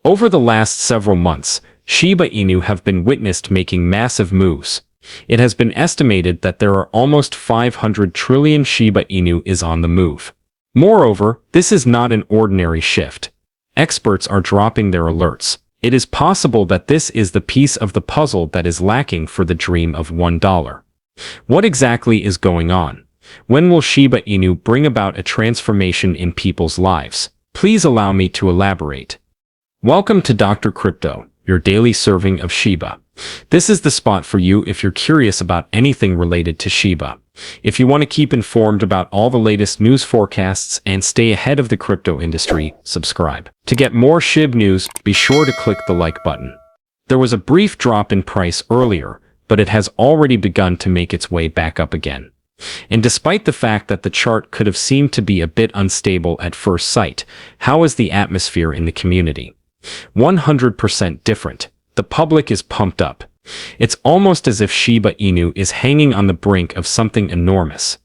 Over the last several months, Shiba Inu have been witnessed making massive moves. It has been estimated that there are almost 500 trillion Shiba Inu is on the move. Moreover, this is not an ordinary shift. Experts are dropping their alerts. It is possible that this is the piece of the puzzle that is lacking for the dream of $1. What exactly is going on? When will Shiba Inu bring about a transformation in people's lives? Please allow me to elaborate. Welcome to Dr. Crypto, your daily serving of Shiba. This is the spot for you if you're curious about anything related to Shiba. If you want to keep informed about all the latest news forecasts and stay ahead of the crypto industry, subscribe. To get more Shib news, be sure to click the like button. There was a brief drop in price earlier, but it has already begun to make its way back up again. And despite the fact that the chart could have seemed to be a bit unstable at first sight, how is the atmosphere in the community? 100% different. The public is pumped up. It's almost as if Shiba Inu is hanging on the brink of something enormous.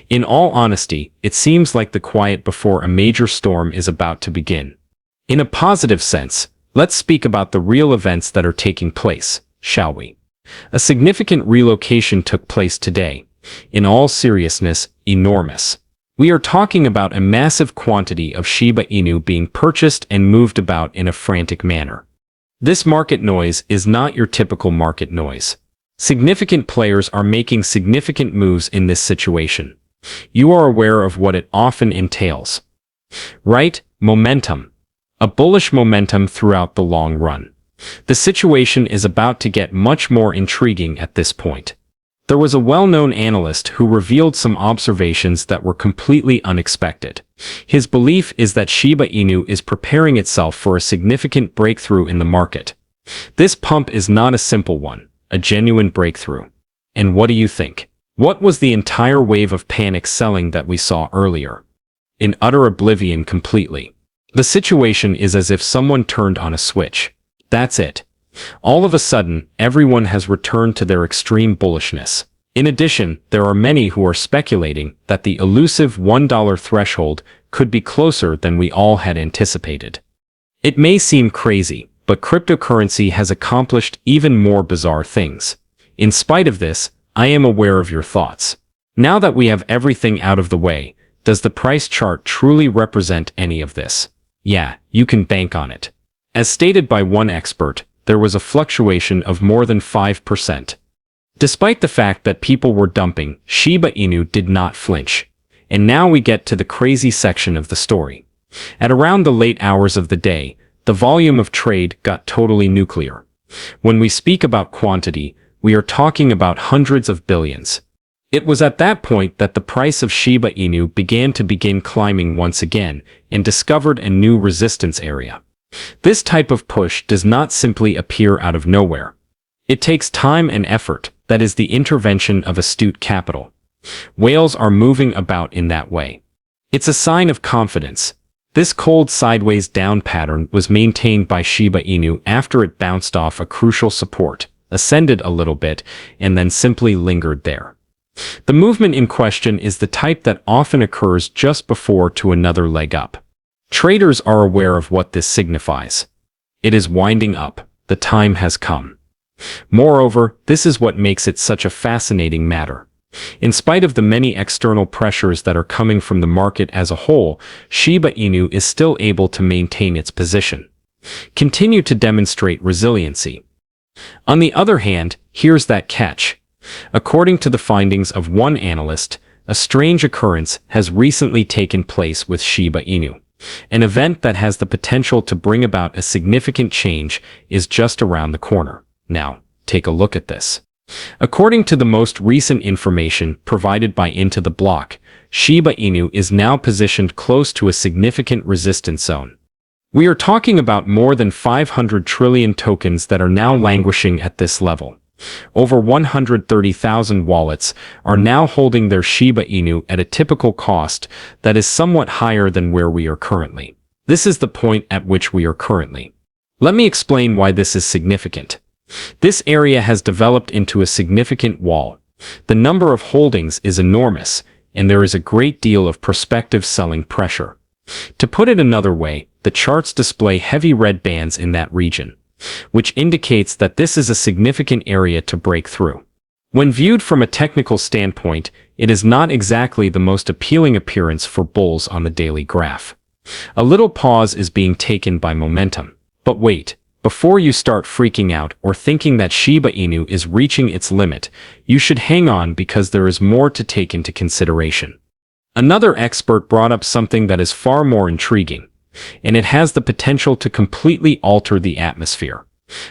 In all honesty, it seems like the quiet before a major storm is about to begin. In a positive sense, let's speak about the real events that are taking place, shall we? A significant relocation took place today. In all seriousness, enormous. We are talking about a massive quantity of Shiba Inu being purchased and moved about in a frantic manner. This market noise is not your typical market noise. Significant players are making significant moves in this situation. You are aware of what it often entails. Right? Momentum. A bullish momentum throughout the long run. The situation is about to get much more intriguing at this point. There was a well-known analyst who revealed some observations that were completely unexpected. His belief is that Shiba Inu is preparing itself for a significant breakthrough in the market. This pump is not a simple one, a genuine breakthrough. And what do you think? What was the entire wave of panic selling that we saw earlier? In utter oblivion completely. The situation is as if someone turned on a switch. That's it. All of a sudden, everyone has returned to their extreme bullishness. In addition, there are many who are speculating that the elusive $1 threshold could be closer than we all had anticipated. It may seem crazy, but cryptocurrency has accomplished even more bizarre things. In spite of this, I am aware of your thoughts. Now that we have everything out of the way, does the price chart truly represent any of this? Yeah, you can bank on it. As stated by one expert, there was a fluctuation of more than 5%. Despite the fact that people were dumping, Shiba Inu did not flinch. And now we get to the crazy section of the story. At around the late hours of the day, the volume of trade got totally nuclear. When we speak about quantity, we are talking about hundreds of billions. It was at that point that the price of Shiba Inu began climbing once again and discovered a new resistance area. This type of push does not simply appear out of nowhere. It takes time and effort, that is the intervention of astute capital. Whales are moving about in that way. It's a sign of confidence. This cold sideways down pattern was maintained by Shiba Inu after it bounced off a crucial support, ascended a little bit, and then simply lingered there. The movement in question is the type that often occurs just before to another leg up. Traders are aware of what this signifies. It is winding up. The time has come. Moreover, this is what makes it such a fascinating matter. In spite of the many external pressures that are coming from the market as a whole, Shiba Inu is still able to maintain its position. Continue to demonstrate resiliency. On the other hand, here's that catch. According to the findings of one analyst, a strange occurrence has recently taken place with Shiba Inu. An event that has the potential to bring about a significant change is just around the corner. Now, take a look at this. According to the most recent information provided by Into the Block, Shiba Inu is now positioned close to a significant resistance zone. We are talking about more than 500 trillion tokens that are now languishing at this level. Over 130,000 wallets are now holding their Shiba Inu at a typical cost that is somewhat higher than where we are currently. This is the point at which we are currently. Let me explain why this is significant. This area has developed into a significant wall. The number of holdings is enormous, and there is a great deal of prospective selling pressure. To put it another way, the charts display heavy red bands in that region, which indicates that this is a significant area to break through. When viewed from a technical standpoint, it is not exactly the most appealing appearance for bulls on the daily graph. A little pause is being taken by momentum. But wait, before you start freaking out or thinking that Shiba Inu is reaching its limit, you should hang on because there is more to take into consideration. Another expert brought up something that is far more intriguing, and it has the potential to completely alter the atmosphere.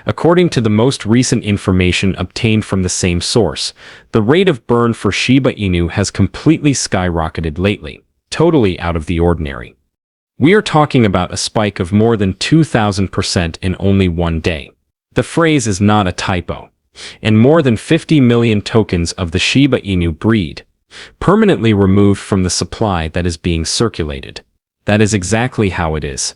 According to the most recent information obtained from the same source, the rate of burn for Shiba Inu has completely skyrocketed lately, totally out of the ordinary. We are talking about a spike of more than 2,000% in only one day. The phrase is not a typo, and more than 50 million tokens of the Shiba Inu breed permanently removed from the supply that is being circulated. That is exactly how it is.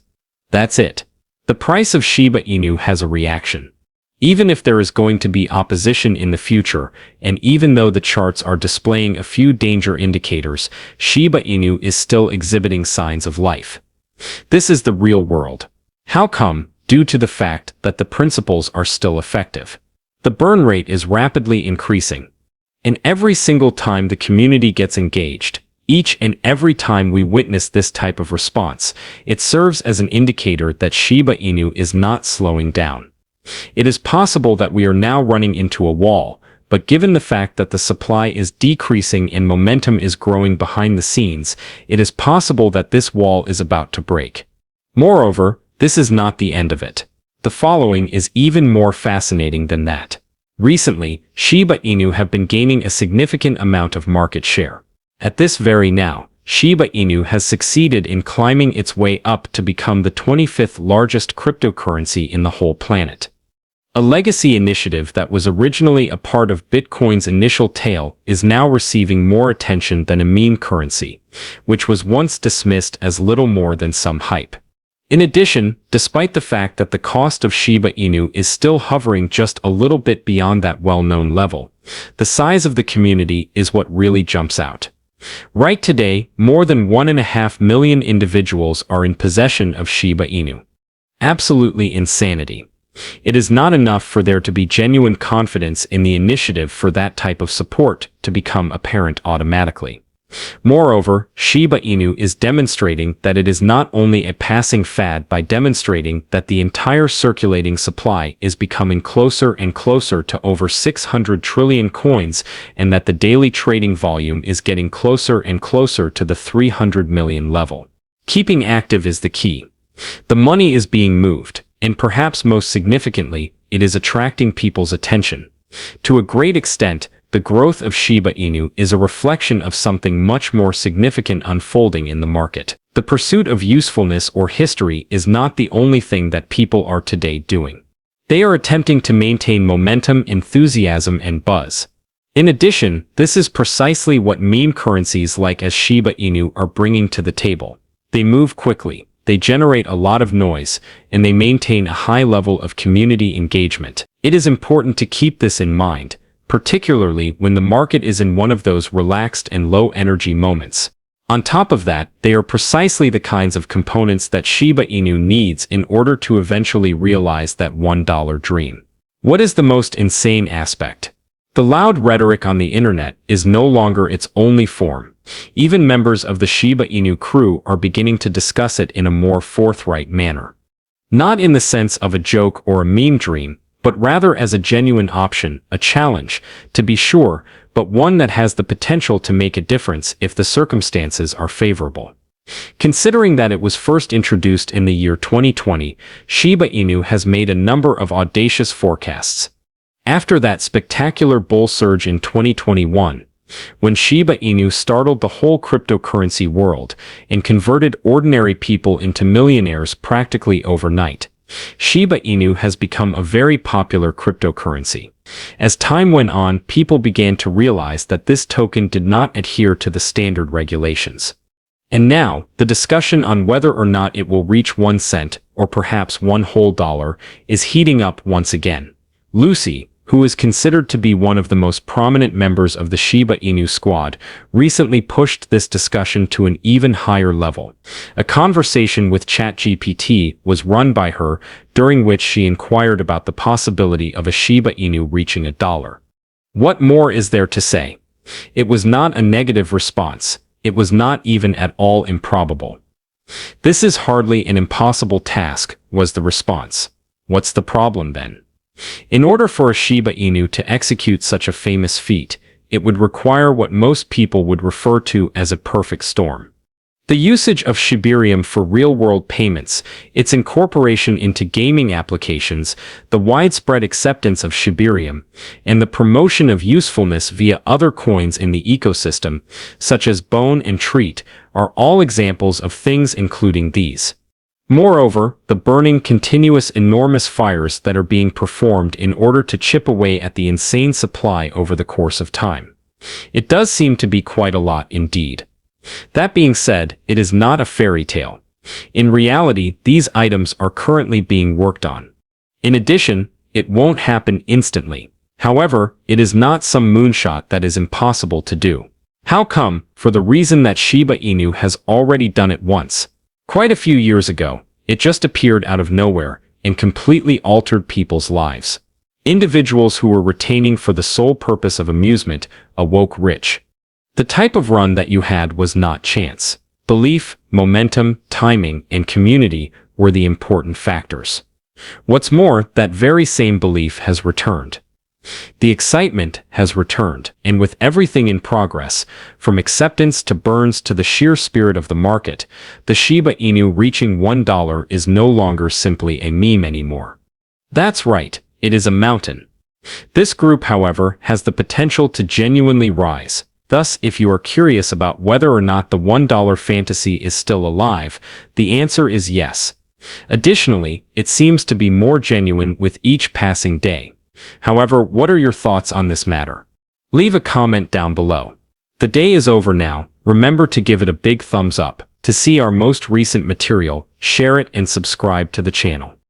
That's it. The price of Shiba Inu has a reaction. Even if there is going to be opposition in the future, and even though the charts are displaying a few danger indicators, Shiba Inu is still exhibiting signs of life. This is the real world. How come? Due to the fact that the principles are still effective. The burn rate is rapidly increasing. And every single time the community gets engaged, each and every time we witness this type of response, it serves as an indicator that Shiba Inu is not slowing down. It is possible that we are now running into a wall, but given the fact that the supply is decreasing and momentum is growing behind the scenes, it is possible that this wall is about to break. Moreover, this is not the end of it. The following is even more fascinating than that. Recently, Shiba Inu have been gaining a significant amount of market share. At this very now, Shiba Inu has succeeded in climbing its way up to become the 25th largest cryptocurrency in the whole planet. A legacy initiative that was originally a part of Bitcoin's initial tale is now receiving more attention than a meme currency, which was once dismissed as little more than some hype. In addition, despite the fact that the cost of Shiba Inu is still hovering just a little bit beyond that well-known level, the size of the community is what really jumps out. Right today, more than 1.5 million individuals are in possession of Shiba Inu. Absolutely insanity. It is not enough for there to be genuine confidence in the initiative for that type of support to become apparent automatically. Moreover, Shiba Inu is demonstrating that it is not only a passing fad by demonstrating that the entire circulating supply is becoming closer and closer to over 600 trillion coins and that the daily trading volume is getting closer and closer to the 300 million level. Keeping active is the key. The money is being moved, and perhaps most significantly, it is attracting people's attention. To a great extent, the growth of Shiba Inu is a reflection of something much more significant unfolding in the market. The pursuit of usefulness or history is not the only thing that people are today doing. They are attempting to maintain momentum, enthusiasm, and buzz. In addition, this is precisely what meme currencies like as Shiba Inu are bringing to the table. They move quickly, they generate a lot of noise, and they maintain a high level of community engagement. It is important to keep this in mind, particularly when the market is in one of those relaxed and low-energy moments. On top of that, they are precisely the kinds of components that Shiba Inu needs in order to eventually realize that $1 dream. What is the most insane aspect? The loud rhetoric on the internet is no longer its only form. Even members of the Shiba Inu crew are beginning to discuss it in a more forthright manner. Not in the sense of a joke or a meme dream, but rather as a genuine option, a challenge, to be sure, but one that has the potential to make a difference if the circumstances are favorable. Considering that it was first introduced in the year 2020, Shiba Inu has made a number of audacious forecasts. After that spectacular bull surge in 2021, when Shiba Inu startled the whole cryptocurrency world and converted ordinary people into millionaires practically overnight, Shiba Inu has become a very popular cryptocurrency. As time went on, people began to realize that this token did not adhere to the standard regulations. And now, the discussion on whether or not it will reach 1 cent, or perhaps $1 whole, is heating up once again. Lucy, who is considered to be one of the most prominent members of the Shiba Inu squad, recently pushed this discussion to an even higher level. A conversation with ChatGPT was run by her, during which she inquired about the possibility of a Shiba Inu reaching $1. What more is there to say? It was not a negative response. It was not even at all improbable. "This is hardly an impossible task," was the response. What's the problem then? In order for a Shiba Inu to execute such a famous feat, it would require what most people would refer to as a perfect storm. The usage of Shibarium for real-world payments, its incorporation into gaming applications, the widespread acceptance of Shibarium, and the promotion of usefulness via other coins in the ecosystem, such as Bone and Treat, are all examples of things including these. Moreover, the burning continuous enormous fires that are being performed in order to chip away at the insane supply over the course of time. It does seem to be quite a lot indeed. That being said, it is not a fairy tale. In reality, these items are currently being worked on. In addition, it won't happen instantly. However, it is not some moonshot that is impossible to do. How come? For the reason that Shiba Inu has already done it once. Quite a few years ago, it just appeared out of nowhere and completely altered people's lives. Individuals who were retaining for the sole purpose of amusement awoke rich. The type of run that you had was not chance. Belief, momentum, timing, and community were the important factors. What's more, that very same belief has returned. The excitement has returned, and with everything in progress, from acceptance to burns to the sheer spirit of the market, the Shiba Inu reaching $1 is no longer simply a meme anymore. That's right, it is a mountain. This group, however, has the potential to genuinely rise. Thus, if you are curious about whether or not the $1 fantasy is still alive, the answer is yes. Additionally, it seems to be more genuine with each passing day. However, what are your thoughts on this matter? Leave a comment down below. The day is over now. Remember to give it a big thumbs up. To see our most recent material, share it and subscribe to the channel.